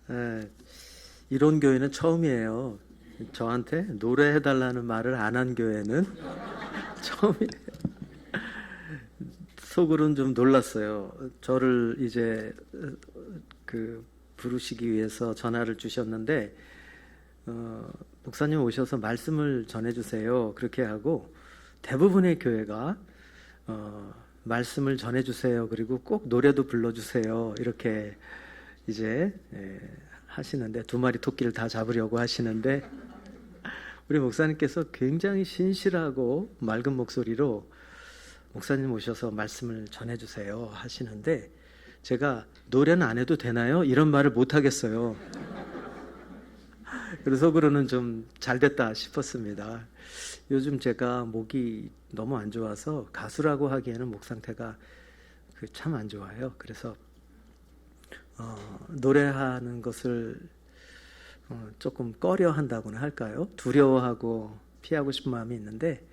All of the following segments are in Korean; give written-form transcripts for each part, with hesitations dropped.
에, 이런 교회는 처음이에요. 저한테 노래해달라는 말을 안 한 교회는 처음이에요. 속으로는 좀 놀랐어요. 저를 이제 부르시기 위해서 전화를 주셨는데 목사님 오셔서 말씀을 전해주세요. 그렇게 하고 대부분의 교회가 말씀을 전해주세요. 그리고 꼭 노래도 불러주세요. 이렇게 이제 하시는데 두 마리 토끼를 다 잡으려고 하시는데 우리 목사님께서 굉장히 신실하고 맑은 목소리로 목사님 오셔서 말씀을 전해주세요 하시는데 제가 노래는 안 해도 되나요? 이런 말을 못 하겠어요. 그래서 속으로는 좀 잘됐다 싶었습니다. 요즘 제가 목이 너무 안 좋아서 가수라고 하기에는 목 상태가 참 안 좋아요. 그래서 노래하는 것을 조금 꺼려 한다고나 할까요? 두려워하고 피하고 싶은 마음이 있는데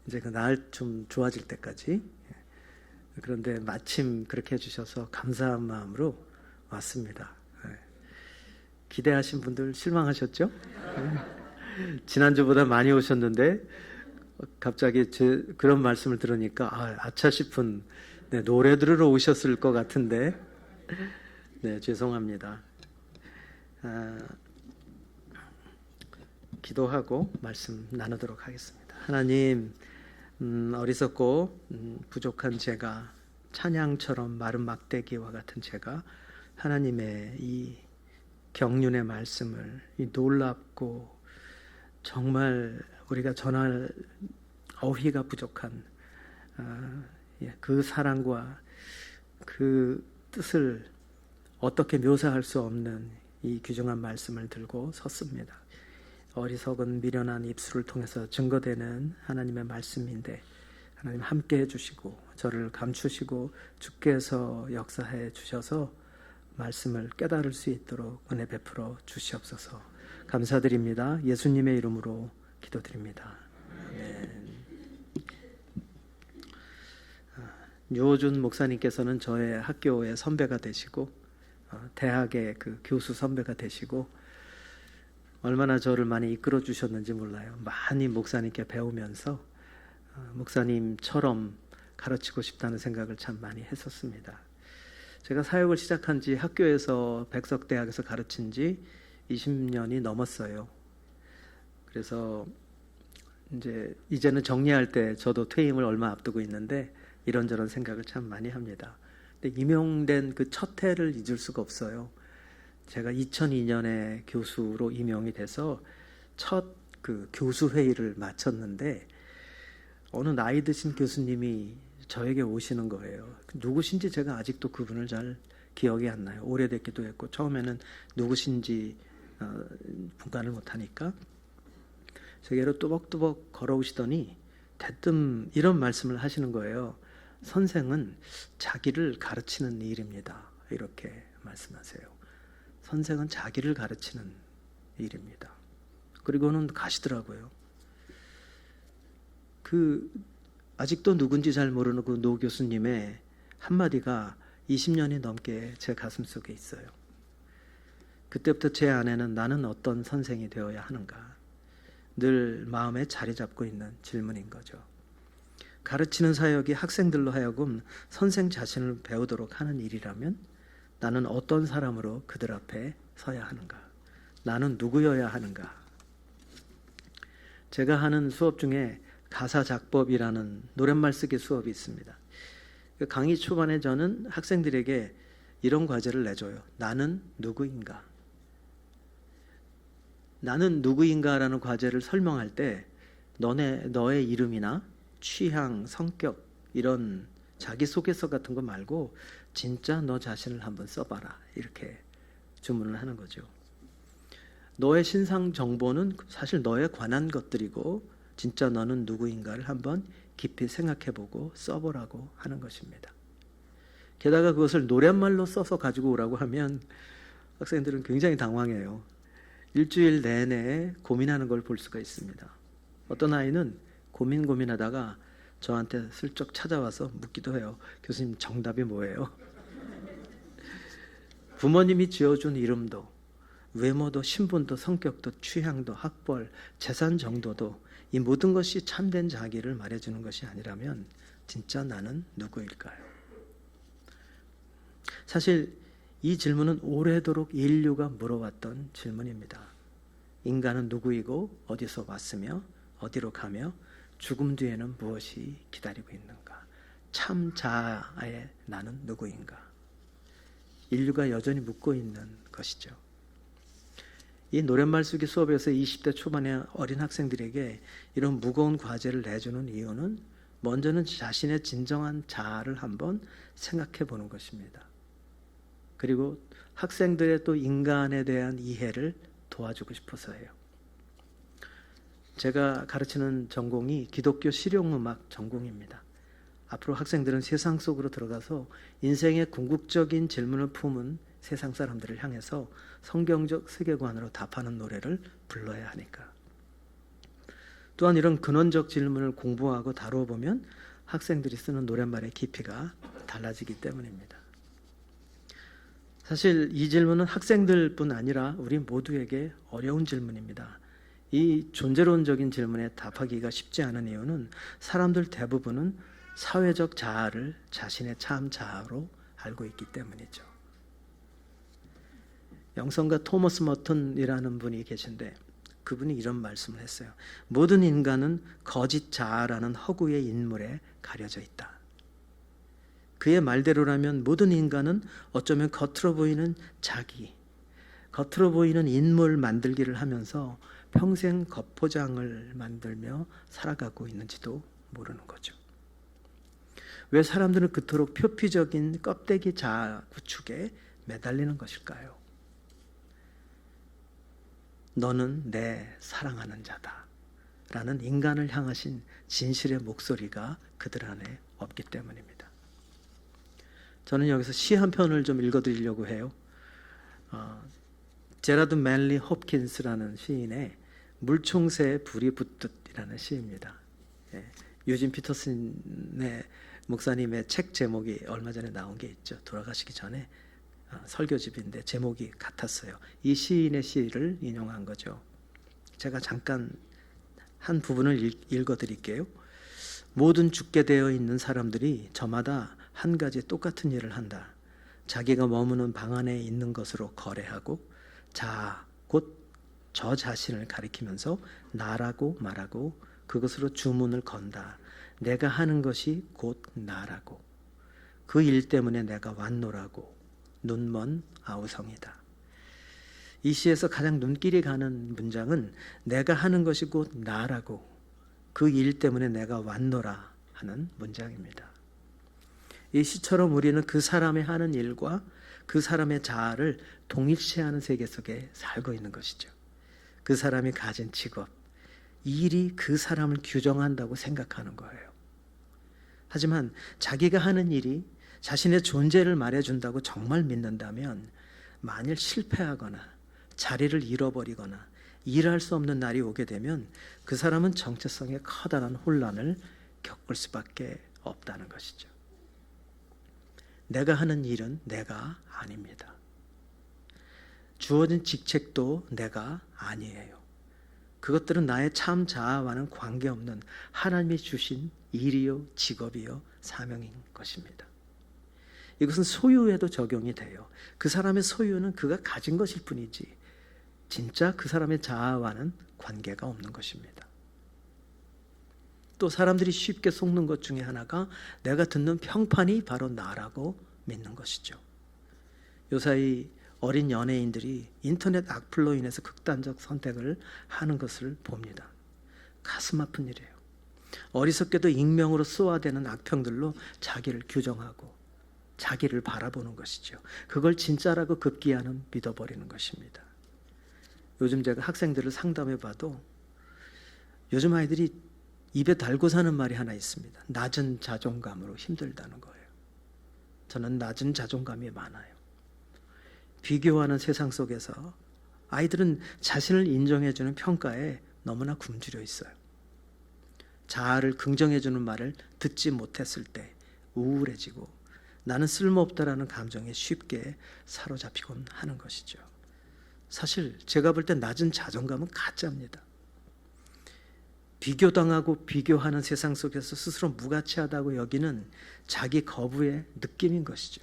이제 그 날 좀 좋아질 때까지. 그런데 마침 그렇게 해주셔서 감사한 마음으로 왔습니다. 기대하신 분들 실망하셨죠? 지난주보다 많이 오셨는데 갑자기 그런 말씀을 들으니까 아차 싶은 노래 들으러 오셨을 것 같은데 네, 죄송합니다. 기도하고 말씀 나누도록 하겠습니다. 하나님, 어리석고 부족한 제가, 찬양처럼 마른 막대기와 같은 제가 하나님의 이 경륜의 말씀을, 이 놀랍고 정말 우리가 전할 어휘가 부족한 그 사랑과 그 뜻을 어떻게 묘사할 수 없는 이 귀중한 말씀을 들고 섰습니다. 어리석은 미련한 입술을 통해서 증거되는 하나님의 말씀인데 하나님 함께 해주시고 저를 감추시고 주께서 역사해 주셔서 말씀을 깨달을 수 있도록 은혜 베풀어 주시옵소서. 감사드립니다. 예수님의 이름으로 기도드립니다. 아멘. 유호준 목사님께서는 저의 학교의 선배가 되시고 대학의 교수 선배가 되시고 얼마나 저를 많이 이끌어 주셨는지 몰라요. 많이 목사님께 배우면서 목사님처럼 가르치고 싶다는 생각을 참 많이 했었습니다. 제가 사역을 시작한 지 학교에서 백석대학에서 가르친 지 20년이 넘었어요. 그래서 이제는 정리할 때 저도 퇴임을 얼마 앞두고 있는데 이런저런 생각을 참 많이 합니다. 근데 임용된 그 첫 해를 잊을 수가 없어요. 제가 2002년에 교수로 임용이 돼서 첫 교수 회의를 마쳤는데 어느 나이 드신 교수님이 저에게 오시는 거예요. 누구신지 제가 아직도 그분을 잘 기억이 안 나요. 오래됐기도 했고 처음에는 누구신지 분간을 못하니까 제게로 뚜벅뚜벅 걸어오시더니 대뜸 이런 말씀을 하시는 거예요. 선생은 자기를 가르치는 일입니다. 이렇게 말씀하세요. 선생은 자기를 가르치는 일입니다. 그리고는 가시더라고요. 아직도 누군지 잘 모르는 그 노 교수님의 한마디가 20년이 넘게 제 가슴 속에 있어요. 그때부터 제 안에는 나는 어떤 선생이 되어야 하는가 늘 마음에 자리 잡고 있는 질문인 거죠. 가르치는 사역이 학생들로 하여금 선생 자신을 배우도록 하는 일이라면 나는 어떤 사람으로 그들 앞에 서야 하는가? 나는 누구여야 하는가? 제가 하는 수업 중에 가사작법이라는 노랫말 쓰기 수업이 있습니다. 강의 초반에 저는 학생들에게 이런 과제를 내줘요. 나는 누구인가? 나는 누구인가라는 과제를 설명할 때 너의 이름이나 취향, 성격 이런 자기소개서 같은 거 말고 진짜 너 자신을 한번 써봐라 이렇게 주문을 하는 거죠. 너의 신상 정보는 사실 너에 관한 것들이고 진짜 너는 누구인가를 한번 깊이 생각해보고 써보라고 하는 것입니다. 게다가 그것을 노랫말로 써서 가지고 오라고 하면 학생들은 굉장히 당황해요. 일주일 내내 고민하는 걸 볼 수가 있습니다. 어떤 아이는 고민하다가 저한테 슬쩍 찾아와서 묻기도 해요. 교수님 정답이 뭐예요? 부모님이 지어준 이름도, 외모도, 신분도, 성격도, 취향도, 학벌, 재산 정도도 이 모든 것이 참된 자기를 말해주는 것이 아니라면 진짜 나는 누구일까요? 사실 이 질문은 오래도록 인류가 물어왔던 질문입니다. 인간은 누구이고 어디서 왔으며 어디로 가며 죽음 뒤에는 무엇이 기다리고 있는가? 참 자아의 나는 누구인가? 인류가 여전히 묻고 있는 것이죠. 이 노랫말 쓰기 수업에서 20대 초반의 어린 학생들에게 이런 무거운 과제를 내주는 이유는 먼저는 자신의 진정한 자아를 한번 생각해 보는 것입니다. 그리고 학생들의 또 인간에 대한 이해를 도와주고 싶어서예요. 제가 가르치는 전공이 기독교 실용음악 전공입니다. 앞으로 학생들은 세상 속으로 들어가서 인생의 궁극적인 질문을 품은 세상 사람들을 향해서 성경적 세계관으로 답하는 노래를 불러야 하니까. 또한 이런 근원적 질문을 공부하고 다루어 보면 학생들이 쓰는 노랫말의 깊이가 달라지기 때문입니다. 사실 이 질문은 학생들뿐 아니라 우리 모두에게 어려운 질문입니다. 이 존재론적인 질문에 답하기가 쉽지 않은 이유는 사람들 대부분은 사회적 자아를 자신의 참 자아로 알고 있기 때문이죠. 영성가 토머스 머튼이라는 분이 계신데 그분이 이런 말씀을 했어요. 모든 인간은 거짓 자아라는 허구의 인물에 가려져 있다. 그의 말대로라면 모든 인간은 어쩌면 겉으로 보이는 자기, 겉으로 보이는 인물 만들기를 하면서 평생 겉포장을 만들며 살아가고 있는지도 모르는 거죠. 왜 사람들은 그토록 표피적인 껍데기 자아 구축에 매달리는 것일까요? 너는 내 사랑하는 자다 라는 인간을 향하신 진실의 목소리가 그들 안에 없기 때문입니다. 저는 여기서 시 한 편을 좀 읽어드리려고 해요. 제라드 맨리 홉킨스라는 시인의 물총새에 불이 붙듯이라는 시입니다. 유진 피터슨의 목사님의 책 제목이 얼마 전에 나온 게 있죠. 돌아가시기 전에 설교집인데 제목이 같았어요. 이 시인의 시를 인용한 거죠. 제가 잠깐 한 부분을 읽어드릴게요. 모든 죽게 되어 있는 사람들이 저마다 한 가지 똑같은 일을 한다. 자기가 머무는 방 안에 있는 것으로 거래하고 자, 곧 저 자신을 가리키면서 나라고 말하고 그것으로 주문을 건다. 내가 하는 것이 곧 나라고 그 일 때문에 내가 왔노라고 눈먼 아우성이다. 이 시에서 가장 눈길이 가는 문장은 내가 하는 것이 곧 나라고 그 일 때문에 내가 왔노라 하는 문장입니다. 이 시처럼 우리는 그 사람의 하는 일과 그 사람의 자아를 동일시하는 세계 속에 살고 있는 것이죠. 그 사람이 가진 직업, 일이 그 사람을 규정한다고 생각하는 거예요. 하지만 자기가 하는 일이 자신의 존재를 말해준다고 정말 믿는다면 만일 실패하거나 자리를 잃어버리거나 일할 수 없는 날이 오게 되면 그 사람은 정체성의 커다란 혼란을 겪을 수밖에 없다는 것이죠. 내가 하는 일은 내가 아닙니다. 주어진 직책도 내가 아니에요. 그것들은 나의 참 자아와는 관계없는 하나님이 주신 일이요, 직업이요, 사명인 것입니다. 이것은 소유에도 적용이 돼요. 그 사람의 소유는 그가 가진 것일 뿐이지 진짜 그 사람의 자아와는 관계가 없는 것입니다. 또 사람들이 쉽게 속는 것 중에 하나가 내가 듣는 평판이 바로 나라고 믿는 것이죠. 요사이 어린 연예인들이 인터넷 악플로 인해서 극단적 선택을 하는 것을 봅니다. 가슴 아픈 일이에요. 어리석게도 익명으로 쏘아대는 악평들로 자기를 규정하고 자기를 바라보는 것이죠. 그걸 진짜라고 급기야는 믿어버리는 것입니다. 요즘 제가 학생들을 상담해 봐도 요즘 아이들이 입에 달고 사는 말이 하나 있습니다. 낮은 자존감으로 힘들다는 거예요. 저는 낮은 자존감이 많아요. 비교하는 세상 속에서 아이들은 자신을 인정해주는 평가에 너무나 굶주려 있어요. 자아를 긍정해주는 말을 듣지 못했을 때 우울해지고 나는 쓸모없다라는 감정에 쉽게 사로잡히곤 하는 것이죠. 사실 제가 볼 때 낮은 자존감은 가짜입니다. 비교당하고 비교하는 세상 속에서 스스로 무가치하다고 여기는 자기 거부의 느낌인 것이죠.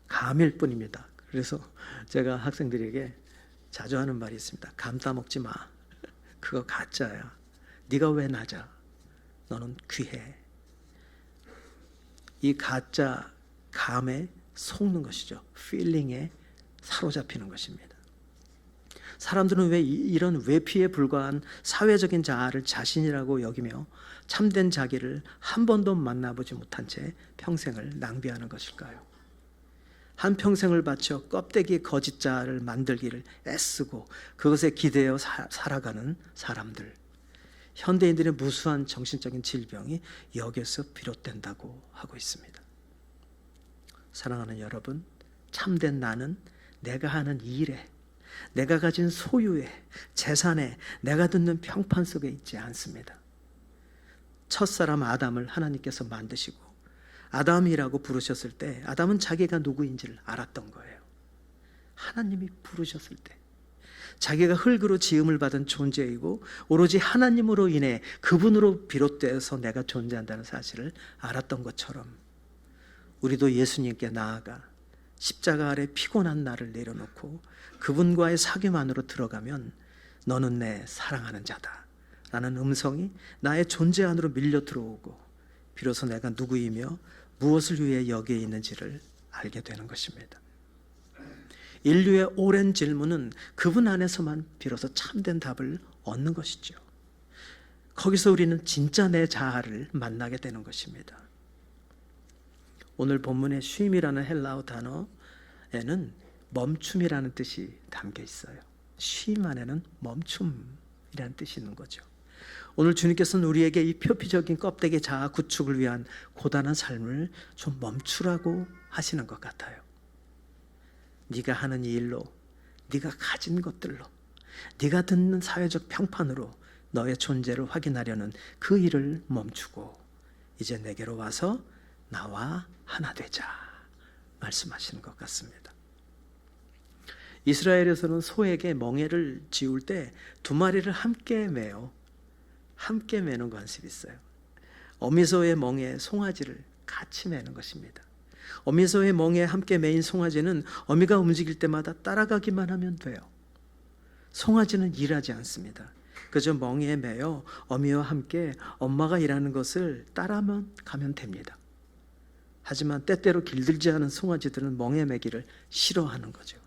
감일 뿐입니다. 그래서 제가 학생들에게 자주 하는 말이 있습니다. 감 따먹지 마. 그거 가짜야. 네가 왜 낮아? 너는 귀해. 이 가짜 감에 속는 것이죠. 필링에 사로잡히는 것입니다. 사람들은 왜 이런 외피에 불과한 사회적인 자아를 자신이라고 여기며 참된 자기를 한 번도 만나보지 못한 채 평생을 낭비하는 것일까요? 한 평생을 바쳐 껍데기 거짓 자아를 만들기를 애쓰고 그것에 기대어 살아가는 사람들. 현대인들의 무수한 정신적인 질병이 여기에서 비롯된다고 하고 있습니다. 사랑하는 여러분, 참된 나는 내가 하는 일에, 내가 가진 소유에, 재산에, 내가 듣는 평판 속에 있지 않습니다. 첫사람 아담을 하나님께서 만드시고 아담이라고 부르셨을 때 아담은 자기가 누구인지를 알았던 거예요. 하나님이 부르셨을 때 자기가 흙으로 지음을 받은 존재이고 오로지 하나님으로 인해 그분으로 비롯되어서 내가 존재한다는 사실을 알았던 것처럼 우리도 예수님께 나아가 십자가 아래 피곤한 나를 내려놓고 그분과의 사귐 안으로 들어가면 너는 내 사랑하는 자다 라는 음성이 나의 존재 안으로 밀려 들어오고 비로소 내가 누구이며 무엇을 위해 여기에 있는지를 알게 되는 것입니다. 인류의 오랜 질문은 그분 안에서만 비로소 참된 답을 얻는 것이죠. 거기서 우리는 진짜 내 자아를 만나게 되는 것입니다. 오늘 본문의 쉼이라는 헬라어 단어에는 멈춤이라는 뜻이 담겨 있어요. 쉼 안에는 멈춤이라는 뜻이 있는 거죠. 오늘 주님께서는 우리에게 이 표피적인 껍데기 자아 구축을 위한 고단한 삶을 좀 멈추라고 하시는 것 같아요. 네가 하는 이 일로, 네가 가진 것들로, 네가 듣는 사회적 평판으로 너의 존재를 확인하려는 그 일을 멈추고 이제 내게로 와서 나와 하나 되자 말씀하시는 것 같습니다. 이스라엘에서는 소에게 멍에를 지울 때 두 마리를 함께 매는 관습이 있어요. 어미소의 멍에 송아지를 같이 매는 것입니다. 어미소의 멍에 함께 매인 송아지는 어미가 움직일 때마다 따라가기만 하면 돼요. 송아지는 일하지 않습니다. 그저 멍에에 매여 어미와 함께 엄마가 일하는 것을 따라만 가면 됩니다. 하지만 때때로 길들지 않은 송아지들은 멍에 매기를 싫어하는 거죠.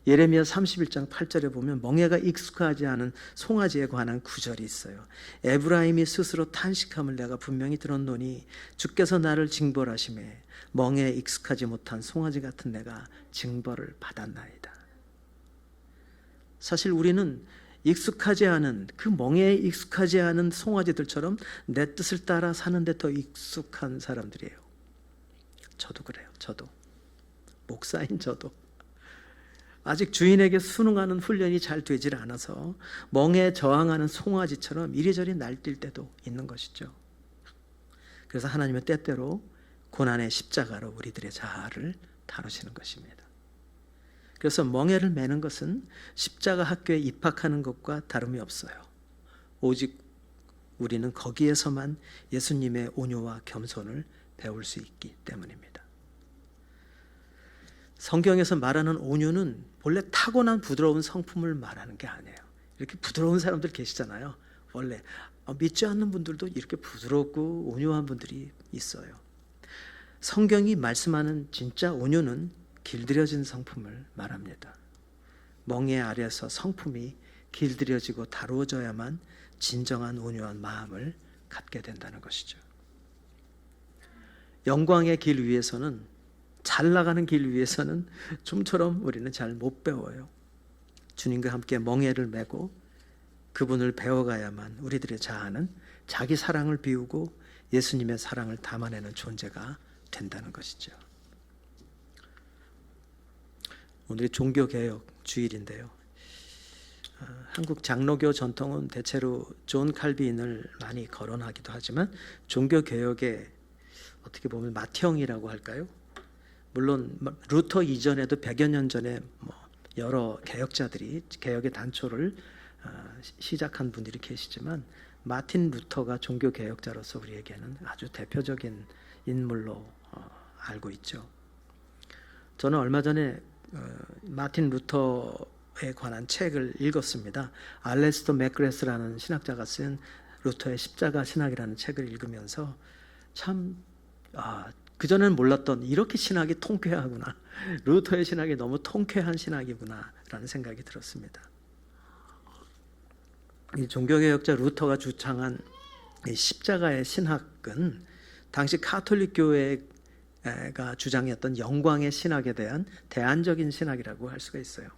예레미야 31장 8절에 보면 멍에가 익숙하지 않은 송아지에 관한 구절이 있어요. 에브라임이 스스로 탄식함을 내가 분명히 들었노니 주께서 나를 징벌하심에 멍에에 익숙하지 못한 송아지 같은 내가 징벌을 받았나이다. 사실 우리는 익숙하지 않은 그 멍에에 익숙하지 않은 송아지들처럼 내 뜻을 따라 사는데 더 익숙한 사람들이에요. 저도 그래요. 저도 목사인 저도 아직 주인에게 순응하는 훈련이 잘 되질 않아서 멍에 저항하는 송아지처럼 이리저리 날뛸 때도 있는 것이죠. 그래서 하나님은 때때로 고난의 십자가로 우리들의 자아를 다루시는 것입니다. 그래서 멍에를 매는 것은 십자가 학교에 입학하는 것과 다름이 없어요. 오직 우리는 거기에서만 예수님의 온유와 겸손을 배울 수 있기 때문입니다. 성경에서 말하는 온유는 본래 타고난 부드러운 성품을 말하는 게 아니에요. 이렇게 부드러운 사람들 계시잖아요. 원래 믿지 않는 분들도 이렇게 부드럽고 온유한 분들이 있어요. 성경이 말씀하는 진짜 온유는 길들여진 성품을 말합니다. 멍에 아래서 성품이 길들여지고 다루어져야만 진정한 온유한 마음을 갖게 된다는 것이죠. 영광의 길 위에서는 잘 나가는 길 위에서는 좀처럼 우리는 잘 못 배워요. 주님과 함께 멍에를 메고 그분을 배워가야만 우리들의 자아는 자기 사랑을 비우고 예수님의 사랑을 담아내는 존재가 된다는 것이죠. 오늘이 종교개혁 주일인데요. 한국 장로교 전통은 대체로 존 칼빈을 많이 거론하기도 하지만 종교개혁의 어떻게 보면 맏형이라고 할까요? 물론 루터 이전에도 100여 년 전에 여러 개혁자들이 개혁의 단초를 시작한 분들이 계시지만 마틴 루터가 종교 개혁자로서 우리에게는 아주 대표적인 인물로 알고 있죠. 저는 얼마 전에 마틴 루터에 관한 책을 읽었습니다. 알레스터 맥그레스라는 신학자가 쓴 루터의 십자가 신학이라는 책을 읽으면서 참 그전에는 몰랐던 이렇게 신학이 통쾌하구나. 루터의 신학이 너무 통쾌한 신학이구나 라는 생각이 들었습니다. 이 종교개혁자 루터가 주창한 이 십자가의 신학은 당시 가톨릭 교회가 주장했던 영광의 신학에 대한 대안적인 신학이라고 할 수가 있어요.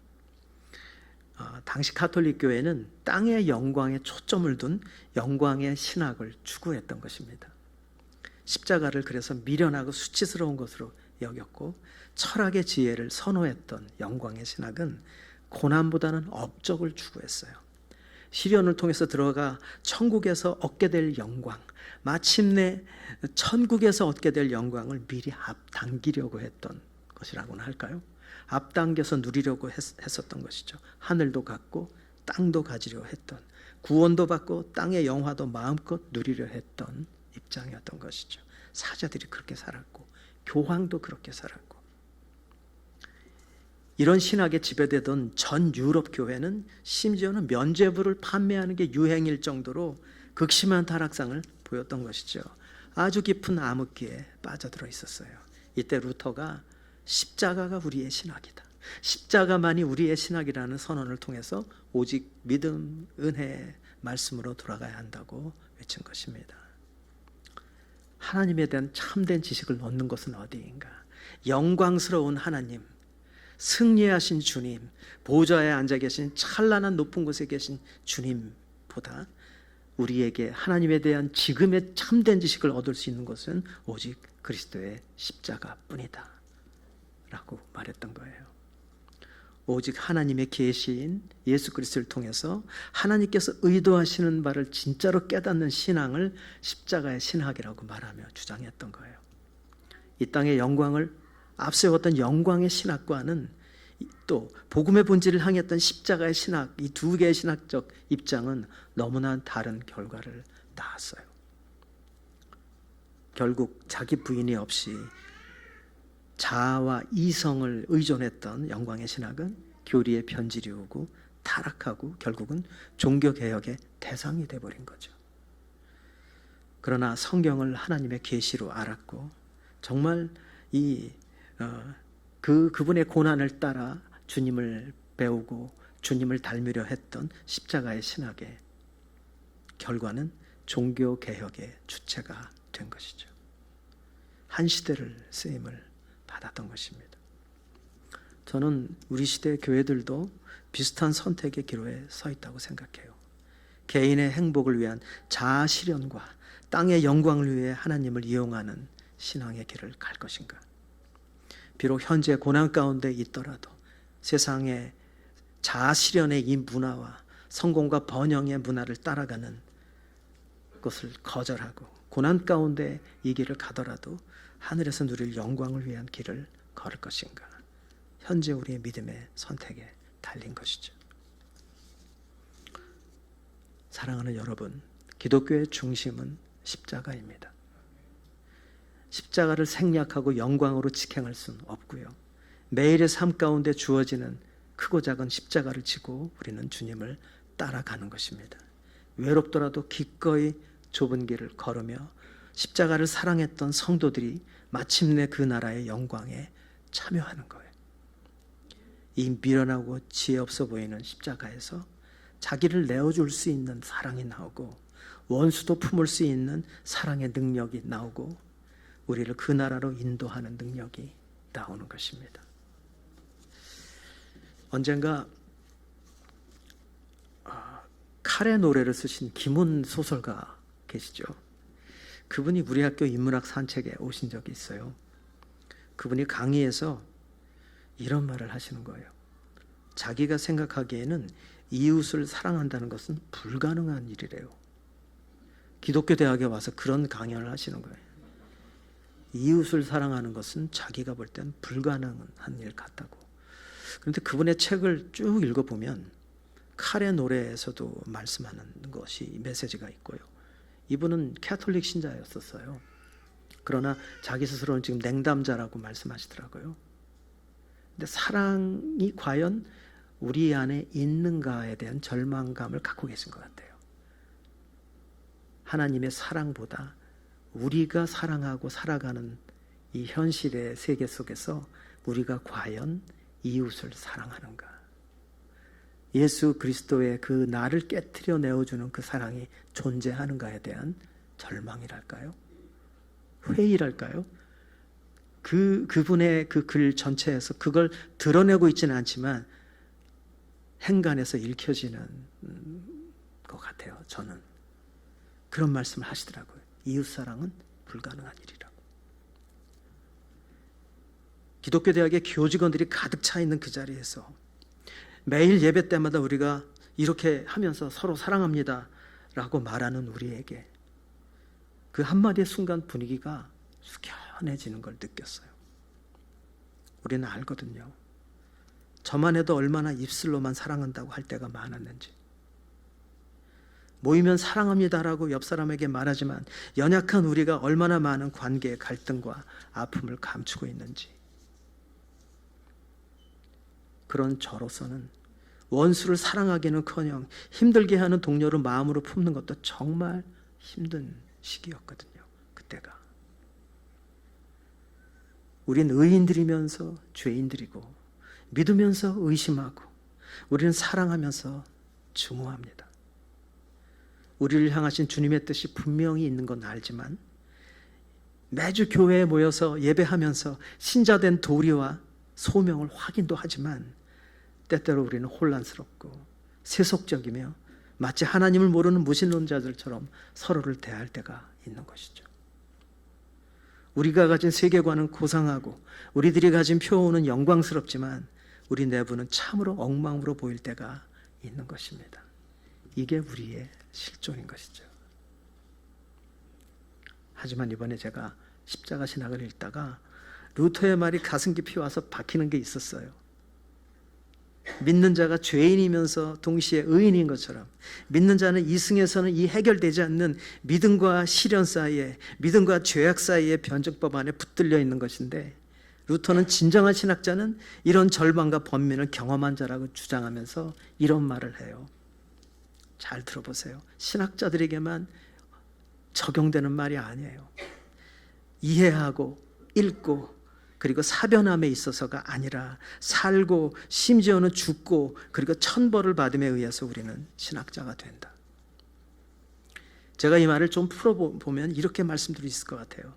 당시 가톨릭 교회는 땅의 영광에 초점을 둔 영광의 신학을 추구했던 것입니다. 십자가를 그래서 미련하고 수치스러운 것으로 여겼고 철학의 지혜를 선호했던 영광의 신학은 고난보다는 업적을 추구했어요. 시련을 통해서 들어가 천국에서 얻게 될 영광, 마침내 천국에서 얻게 될 영광을 미리 앞당기려고 했던 것이라고나 할까요? 앞당겨서 누리려고 했었던 것이죠. 하늘도 갖고 땅도 가지려 했던, 구원도 받고 땅의 영화도 마음껏 누리려 했던 입장이었던 것이죠. 사자들이 그렇게 살았고 교황도 그렇게 살았고, 이런 신학에 지배되던 전 유럽 교회는 심지어는 면죄부를 판매하는 게 유행일 정도로 극심한 타락상을 보였던 것이죠. 아주 깊은 암흑기에 빠져들어 있었어요. 이때 루터가 십자가가 우리의 신학이다, 십자가만이 우리의 신학이라는 선언을 통해서 오직 믿음, 은혜, 말씀으로 돌아가야 한다고 외친 것입니다. 하나님에 대한 참된 지식을 얻는 것은 어디인가? 영광스러운 하나님, 승리하신 주님, 보좌에 앉아 계신 찬란한 높은 곳에 계신 주님보다 우리에게 하나님에 대한 지금의 참된 지식을 얻을 수 있는 것은 오직 그리스도의 십자가뿐이다 라고 말했던 거예요. 오직 하나님의 계시인 예수 그리스도를 통해서 하나님께서 의도하시는 바를 진짜로 깨닫는 신앙을 십자가의 신학이라고 말하며 주장했던 거예요. 이 땅의 영광을 앞세웠던 영광의 신학과는 또 복음의 본질을 향했던 십자가의 신학, 이 두 개의 신학적 입장은 너무나 다른 결과를 낳았어요. 결국 자기 부인이 없이 자아와 이성을 의존했던 영광의 신학은 교리의 변질이 오고 타락하고 결국은 종교개혁의 대상이 되어버린 거죠. 그러나 성경을 하나님의 계시로 알았고 정말 그분의 고난을 따라 주님을 배우고 주님을 닮으려 했던 십자가의 신학의 결과는 종교개혁의 주체가 된 것이죠. 한 시대를 쓰임을 받았던 것입니다. 저는 우리 시대 교회들도 비슷한 선택의 기로에 서 있다고 생각해요. 개인의 행복을 위한 자아 실현과 땅의 영광을 위해 하나님을 이용하는 신앙의 길을 갈 것인가? 비록 현재 고난 가운데 있더라도 세상의 자아 실현의 이 문화와 성공과 번영의 문화를 따라가는 것을 거절하고 고난 가운데 이 길을 가더라도 하늘에서 누릴 영광을 위한 길을 걸을 것인가? 현재 우리의 믿음의 선택에 달린 것이죠. 사랑하는 여러분, 기독교의 중심은 십자가입니다. 십자가를 생략하고 영광으로 직행할 수는 없고요. 매일의 삶 가운데 주어지는 크고 작은 십자가를 지고 우리는 주님을 따라가는 것입니다. 외롭더라도 기꺼이 좁은 길을 걸으며 십자가를 사랑했던 성도들이 마침내 그 나라의 영광에 참여하는 거예요. 이 미련하고 지혜 없어 보이는 십자가에서 자기를 내어줄 수 있는 사랑이 나오고 원수도 품을 수 있는 사랑의 능력이 나오고 우리를 그 나라로 인도하는 능력이 나오는 것입니다. 언젠가 칼의 노래를 쓰신 김훈 소설가 계시죠? 그분이 우리 학교 인문학 산책에 오신 적이 있어요. 그분이 강의에서 이런 말을 하시는 거예요. 자기가 생각하기에는 이웃을 사랑한다는 것은 불가능한 일이래요. 기독교 대학에 와서 그런 강연을 하시는 거예요. 이웃을 사랑하는 것은 자기가 볼 땐 불가능한 일 같다고. 그런데 그분의 책을 쭉 읽어보면 칼의 노래에서도 말씀하는 것이 메시지가 있고요. 이분은 캐톨릭 신자였었어요. 그러나 자기 스스로는 지금 냉담자라고 말씀하시더라고요. 근데 사랑이 과연 우리 안에 있는가에 대한 절망감을 갖고 계신 것 같아요. 하나님의 사랑보다 우리가 사랑하고 살아가는 이 현실의 세계 속에서 우리가 과연 이웃을 사랑하는가? 예수 그리스도의 그 나를 깨트려 내어주는 그 사랑이 존재하는가에 대한 절망이랄까요? 회의랄까요? 그분의 그 글 전체에서 그걸 드러내고 있지는 않지만 행간에서 읽혀지는 것 같아요. 저는 그런 말씀을 하시더라고요. 이웃사랑은 불가능한 일이라고. 기독교 대학의 교직원들이 가득 차 있는 그 자리에서 매일 예배 때마다 우리가 이렇게 하면서 서로 사랑합니다 라고 말하는 우리에게 그 한마디의 순간 분위기가 숙연해지는 걸 느꼈어요. 우리는 알거든요. 저만 해도 얼마나 입술로만 사랑한다고 할 때가 많았는지. 모이면 사랑합니다라고 옆 사람에게 말하지만 연약한 우리가 얼마나 많은 관계의 갈등과 아픔을 감추고 있는지. 그런 저로서는 원수를 사랑하기는커녕 힘들게 하는 동료를 마음으로 품는 것도 정말 힘든 시기였거든요. 그때가. 우린 의인들이면서 죄인들이고 믿으면서 의심하고 우리는 사랑하면서 증오합니다. 우리를 향하신 주님의 뜻이 분명히 있는 건 알지만 매주 교회에 모여서 예배하면서 신자된 도리와 소명을 확인도 하지만 때때로 우리는 혼란스럽고 세속적이며 마치 하나님을 모르는 무신론자들처럼 서로를 대할 때가 있는 것이죠. 우리가 가진 세계관은 고상하고 우리들이 가진 표현은 영광스럽지만 우리 내부는 참으로 엉망으로 보일 때가 있는 것입니다. 이게 우리의 실존인 것이죠. 하지만 이번에 제가 십자가 신학을 읽다가 루터의 말이 가슴 깊이 와서 박히는 게 있었어요. 믿는 자가 죄인이면서 동시에 의인인 것처럼 믿는 자는 이승에서는 이 해결되지 않는 믿음과 시련 사이에, 믿음과 죄악 사이의 변증법 안에 붙들려 있는 것인데, 루터는 진정한 신학자는 이런 절망과 번민을 경험한 자라고 주장하면서 이런 말을 해요. 잘 들어보세요. 신학자들에게만 적용되는 말이 아니에요. 이해하고 읽고 그리고 사변함에 있어서가 아니라 살고 심지어는 죽고 그리고 천벌을 받음에 의해서 우리는 신학자가 된다. 제가 이 말을 좀 풀어보면 이렇게 말씀드릴 수 있을 것 같아요.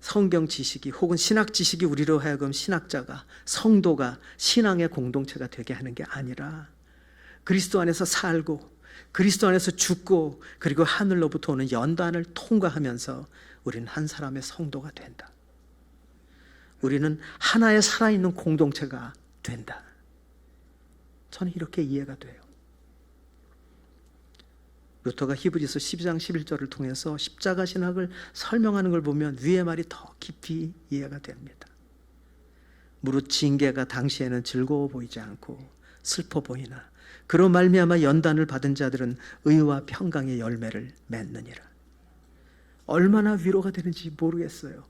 성경 지식이 혹은 신학 지식이 우리로 하여금 신학자가, 성도가 신앙의 공동체가 되게 하는 게 아니라 그리스도 안에서 살고 그리스도 안에서 죽고 그리고 하늘로부터 오는 연단을 통과하면서 우리는 한 사람의 성도가 된다. 우리는 하나의 살아있는 공동체가 된다. 저는 이렇게 이해가 돼요. 루터가 히브리서 12장 11절을 통해서 십자가 신학을 설명하는 걸 보면 위의 말이 더 깊이 이해가 됩니다. 무릇 징계가 당시에는 즐거워 보이지 않고 슬퍼 보이나 그로 말미암아 연단을 받은 자들은 의와 평강의 열매를 맺느니라. 얼마나 위로가 되는지 모르겠어요.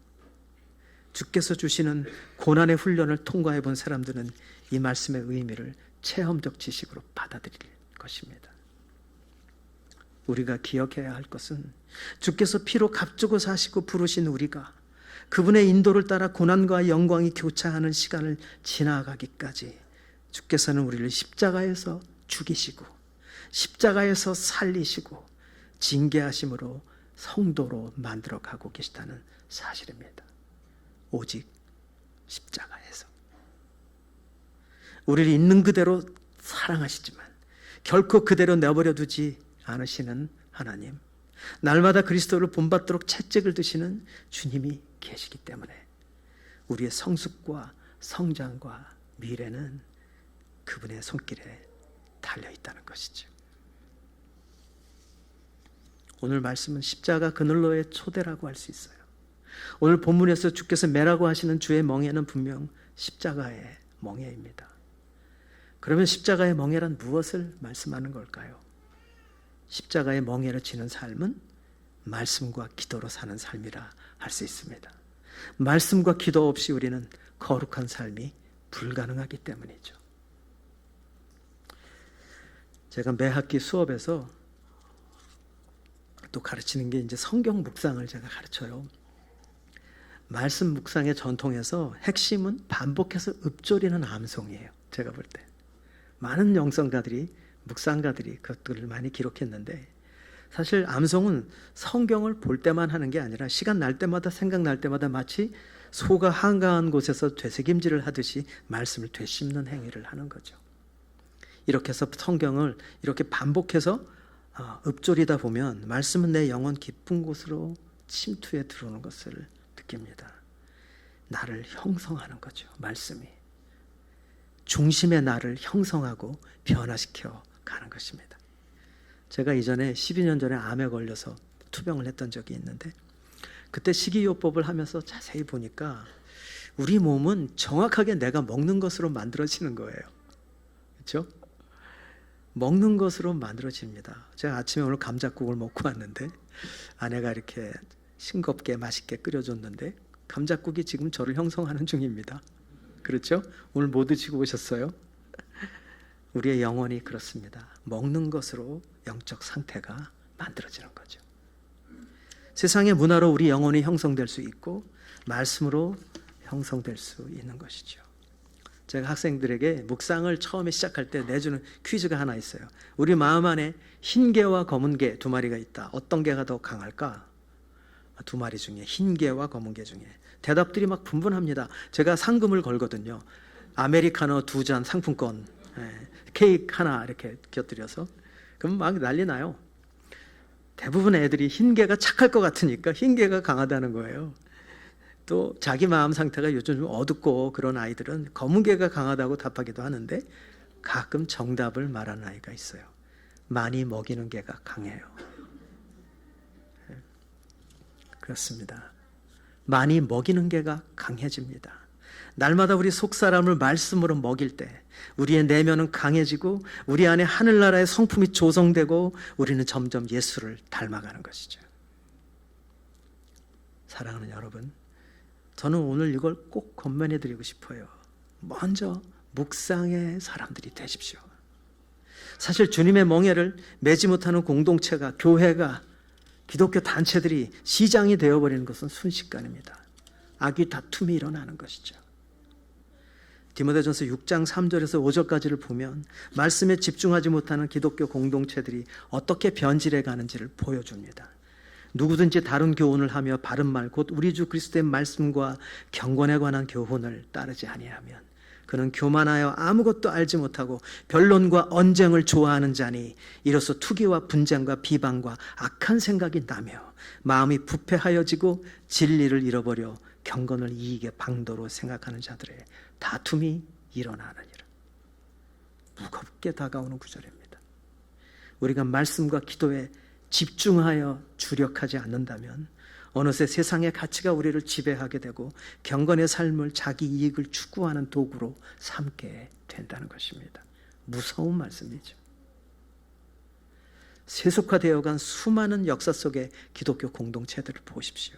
주께서 주시는 고난의 훈련을 통과해 본 사람들은 이 말씀의 의미를 체험적 지식으로 받아들일 것입니다. 우리가 기억해야 할 것은 주께서 피로 값주고 사시고 부르신 우리가 그분의 인도를 따라 고난과 영광이 교차하는 시간을 지나가기까지 주께서는 우리를 십자가에서 죽이시고 십자가에서 살리시고 징계하심으로 성도로 만들어 가고 계시다는 사실입니다. 오직 십자가에서. 우리를 있는 그대로 사랑하시지만 결코 그대로 내버려 두지 않으시는 하나님, 날마다 그리스도를 본받도록 채찍을 드시는 주님이 계시기 때문에 우리의 성숙과 성장과 미래는 그분의 손길에 달려있다는 것이죠. 오늘 말씀은 십자가 그늘로의 초대라고 할 수 있어요. 오늘 본문에서 주께서 매라고 하시는 주의 멍에는 분명 십자가의 멍에입니다. 그러면 십자가의 멍에란 무엇을 말씀하는 걸까요? 십자가의 멍에를 지는 삶은 말씀과 기도로 사는 삶이라 할 수 있습니다. 말씀과 기도 없이 우리는 거룩한 삶이 불가능하기 때문이죠. 제가 매 학기 수업에서 또 가르치는 게 이제 성경 묵상을 제가 가르쳐요. 말씀 묵상의 전통에서 핵심은 반복해서 읊조리는 암송이에요. 제가 볼 때. 많은 영성가들이, 묵상가들이 그것들을 많이 기록했는데 사실 암송은 성경을 볼 때만 하는 게 아니라 시간 날 때마다 생각날 때마다 마치 소가 한가한 곳에서 되새김질을 하듯이 말씀을 되씹는 행위를 하는 거죠. 이렇게 해서 성경을 이렇게 반복해서 읊조리다 보면 말씀은 내 영혼 깊은 곳으로 침투해 들어오는 것을 느낍니다. 나를 형성하는 거죠. 말씀이. 중심의 나를 형성하고 변화시켜 가는 것입니다. 제가 이전에 12년 전에 암에 걸려서 투병을 했던 적이 있는데 그때 식이요법을 하면서 자세히 보니까 우리 몸은 정확하게 내가 먹는 것으로 만들어지는 거예요. 그렇죠? 먹는 것으로 만들어집니다. 제가 아침에 오늘 감자국을 먹고 왔는데 아내가 이렇게 싱겁게 맛있게 끓여줬는데 감자국이 지금 저를 형성하는 중입니다. 그렇죠? 오늘 뭐 드시고 오셨어요? 우리의 영혼이 그렇습니다. 먹는 것으로 영적 상태가 만들어지는 거죠. 세상의 문화로 우리 영혼이 형성될 수 있고 말씀으로 형성될 수 있는 것이죠. 제가 학생들에게 묵상을 처음에 시작할 때 내주는 퀴즈가 하나 있어요. 우리 마음 안에 흰 개와 검은 개 두 마리가 있다. 어떤 개가 더 강할까? 두 마리 중에 흰 개와 검은 개 중에. 대답들이 막 분분합니다. 제가 상금을 걸거든요. 아메리카노 2잔 상품권, 케이크 하나 이렇게 곁들여서. 그럼 막 난리 나요. 대부분 애들이 흰 개가 착할 것 같으니까 흰 개가 강하다는 거예요. 또 자기 마음 상태가 요즘 좀 어둡고 그런 아이들은 검은 개가 강하다고 답하기도 하는데 가끔 정답을 말하는 아이가 있어요. 많이 먹이는 개가 강해요. 그렇습니다. 많이 먹이는 개가 강해집니다. 날마다 우리 속사람을 말씀으로 먹일 때 우리의 내면은 강해지고 우리 안에 하늘나라의 성품이 조성되고 우리는 점점 예수를 닮아가는 것이죠. 사랑하는 여러분, 저는 오늘 이걸 꼭 권면해 드리고 싶어요. 먼저 묵상의 사람들이 되십시오. 사실 주님의 멍에를 매지 못하는 공동체가, 교회가, 기독교 단체들이 시장이 되어버리는 것은 순식간입니다. 악의 다툼이 일어나는 것이죠. 디모데전서 6장 3절에서 5절까지를 보면 말씀에 집중하지 못하는 기독교 공동체들이 어떻게 변질해 가는지를 보여줍니다. 누구든지 다른 교훈을 하며 바른 말 곧 우리 주 그리스도의 말씀과 경건에 관한 교훈을 따르지 아니하면 그는 교만하여 아무것도 알지 못하고 변론과 언쟁을 좋아하는 자니 이로써 투기와 분쟁과 비방과 악한 생각이 나며 마음이 부패하여지고 진리를 잃어버려 경건을 이익의 방도로 생각하는 자들의 다툼이 일어나느니라. 무겁게 다가오는 구절입니다. 우리가 말씀과 기도에 집중하여 주력하지 않는다면 어느새 세상의 가치가 우리를 지배하게 되고 경건의 삶을 자기 이익을 추구하는 도구로 삼게 된다는 것입니다. 무서운 말씀이죠. 세속화되어간 수많은 역사 속의 기독교 공동체들을 보십시오.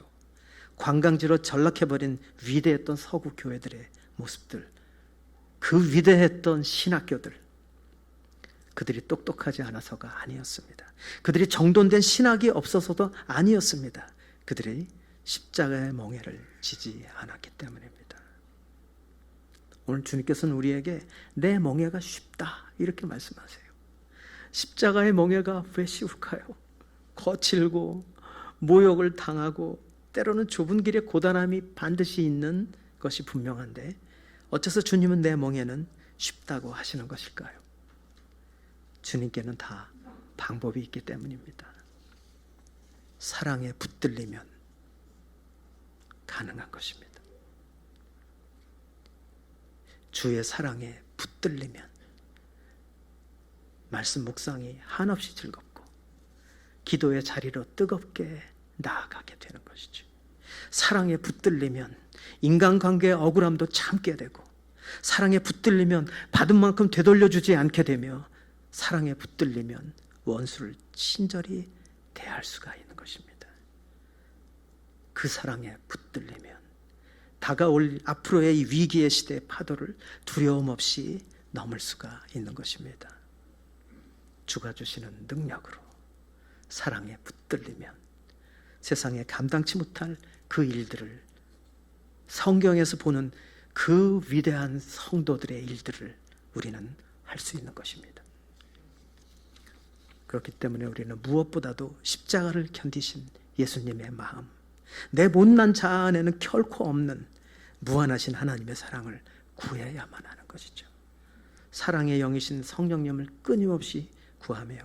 관광지로 전락해버린 위대했던 서구 교회들의 모습들, 그 위대했던 신학교들, 그들이 똑똑하지 않아서가 아니었습니다. 그들이 정돈된 신학이 없어서도 아니었습니다. 그들이 십자가의 멍에를 지지 않았기 때문입니다. 오늘 주님께서는 우리에게 내 멍에가 쉽다 이렇게 말씀하세요. 십자가의 멍에가 왜 쉬울까요? 거칠고 모욕을 당하고 때로는 좁은 길에 고단함이 반드시 있는 것이 분명한데 어째서 주님은 내 멍에는 쉽다고 하시는 것일까요? 주님께는 다 방법이 있기 때문입니다. 사랑에 붙들리면 가능한 것입니다. 주의 사랑에 붙들리면 말씀 묵상이 한없이 즐겁고 기도의 자리로 뜨겁게 나아가게 되는 것이죠. 사랑에 붙들리면 인간관계의 억울함도 참게 되고, 사랑에 붙들리면 받은 만큼 되돌려주지 않게 되며, 사랑에 붙들리면 원수를 친절히 대할 수가 있는 것입니다. 그 사랑에 붙들리면 다가올 앞으로의 이 위기의 시대의 파도를 두려움 없이 넘을 수가 있는 것입니다. 주가 주시는 능력으로 사랑에 붙들리면 세상에 감당치 못할 그 일들을, 성경에서 보는 그 위대한 성도들의 일들을 우리는 할 수 있는 것입니다. 그렇기 때문에 우리는 무엇보다도 십자가를 견디신 예수님의 마음, 내 못난 자아 안에는 결코 없는 무한하신 하나님의 사랑을 구해야만 하는 것이죠. 사랑의 영이신 성령님을 끊임없이 구하며,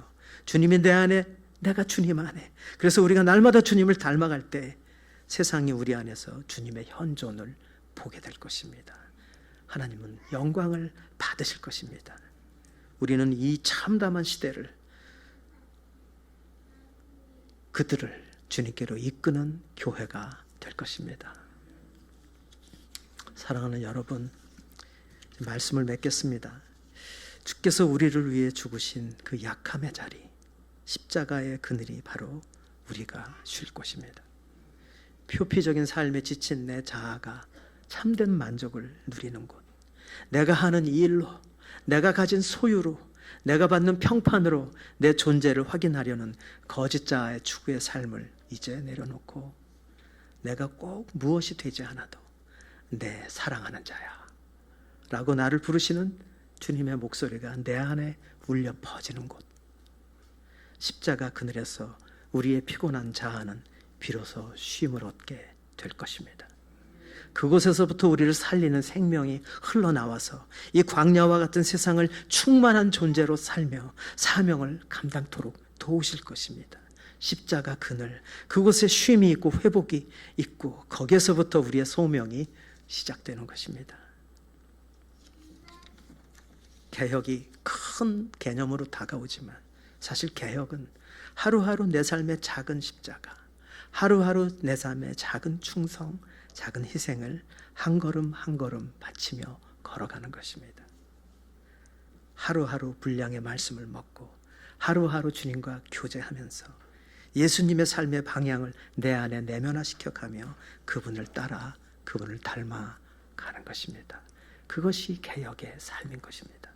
주님이 내 안에, 내가 주님 안에, 그래서 우리가 날마다 주님을 닮아갈 때 세상이 우리 안에서 주님의 현존을 보게 될 것입니다. 하나님은 영광을 받으실 것입니다. 우리는 이 참담한 시대를, 그들을 주님께로 이끄는 교회가 될 것입니다. 사랑하는 여러분, 말씀을 맺겠습니다. 주께서 우리를 위해 죽으신 그 약함의 자리, 십자가의 그늘이 바로 우리가 쉴 곳입니다. 표피적인 삶에 지친 내 자아가 참된 만족을 누리는 곳, 내가 하는 이 일로, 내가 가진 소유로, 내가 받는 평판으로 내 존재를 확인하려는 거짓 자아의 추구의 삶을 이제 내려놓고, 내가 꼭 무엇이 되지 않아도 내 사랑하는 자야 라고 나를 부르시는 주님의 목소리가 내 안에 울려 퍼지는 곳, 십자가 그늘에서 우리의 피곤한 자아는 비로소 쉼을 얻게 될 것입니다. 그곳에서부터 우리를 살리는 생명이 흘러나와서 이 광야와 같은 세상을 충만한 존재로 살며 사명을 감당토록 도우실 것입니다. 십자가 그늘, 그곳에 쉼이 있고 회복이 있고, 거기에서부터 우리의 소명이 시작되는 것입니다. 개혁이 큰 개념으로 다가오지만 사실 개혁은 하루하루 내 삶의 작은 십자가, 하루하루 내 삶의 작은 충성, 작은 희생을 한 걸음 한 걸음 바치며 걸어가는 것입니다. 하루하루 분량의 말씀을 먹고 하루하루 주님과 교제하면서 예수님의 삶의 방향을 내 안에 내면화시켜 가며 그분을 따라, 그분을 닮아 가는 것입니다. 그것이 개혁의 삶인 것입니다.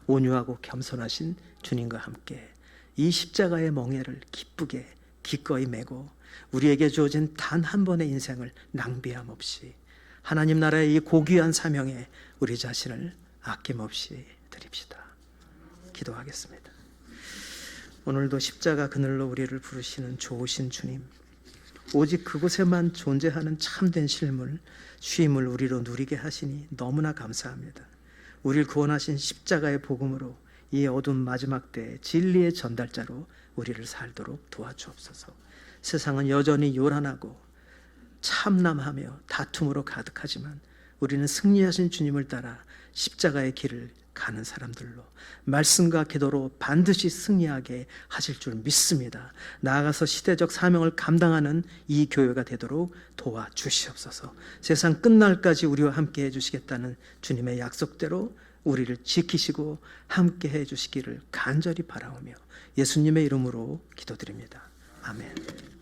온유하고 겸손하신 주님과 함께 이 십자가의 멍에를 기쁘게 기꺼이 메고 우리에게 주어진 단 한 번의 인생을 낭비함 없이 하나님 나라의 이 고귀한 사명에 우리 자신을 아낌없이 드립시다. 기도하겠습니다. 오늘도 십자가 그늘로 우리를 부르시는 좋으신 주님, 오직 그곳에만 존재하는 참된 실물, 쉼을 우리로 누리게 하시니 너무나 감사합니다. 우리를 구원하신 십자가의 복음으로 이 어두운 마지막 때의 진리의 전달자로 우리를 살도록 도와주옵소서. 세상은 여전히 요란하고 참남하며 다툼으로 가득하지만 우리는 승리하신 주님을 따라 십자가의 길을 가는 사람들로 말씀과 기도로 반드시 승리하게 하실 줄 믿습니다. 나아가서 시대적 사명을 감당하는 이 교회가 되도록 도와주시옵소서. 세상 끝날까지 우리와 함께 해주시겠다는 주님의 약속대로 우리를 지키시고 함께 해주시기를 간절히 바라오며 예수님의 이름으로 기도드립니다. 아멘.